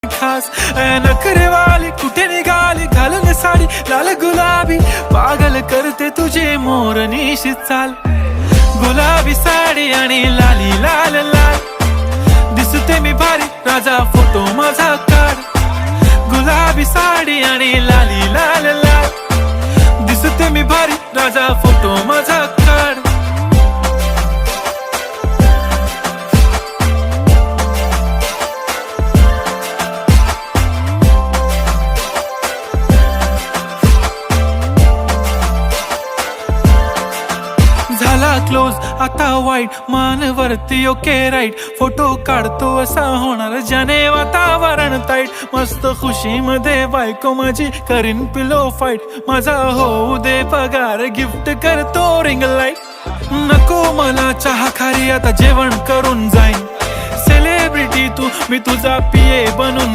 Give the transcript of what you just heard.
खास नखरेवाली कुठे निघाली घालून साडी लाल गुलाबी पागल करते तुझे मोरनीशी चाल गुलाबी साडी आणि लाली लाल लाल दिसते मी भारी राजा फोटो माझा काढ गुलाबी साडी आणि लाली लाल लाल दिसते मी भारी राजा फोटो माझा काढ झाला क्लोज आता वाईट मानवरती ओके राईट फोटो काढतो असा होणार ज्याने वातावरण ताईट मस्त खुशी मध्ये बायको माझी करीन पिलो फाईट माझा होऊ दे पगार गिफ्ट करतो रिंग लाईट नको मला चहा खारी आता जेवण करून जाईन सेलिब्रिटी तू मी तुझा पिये बनून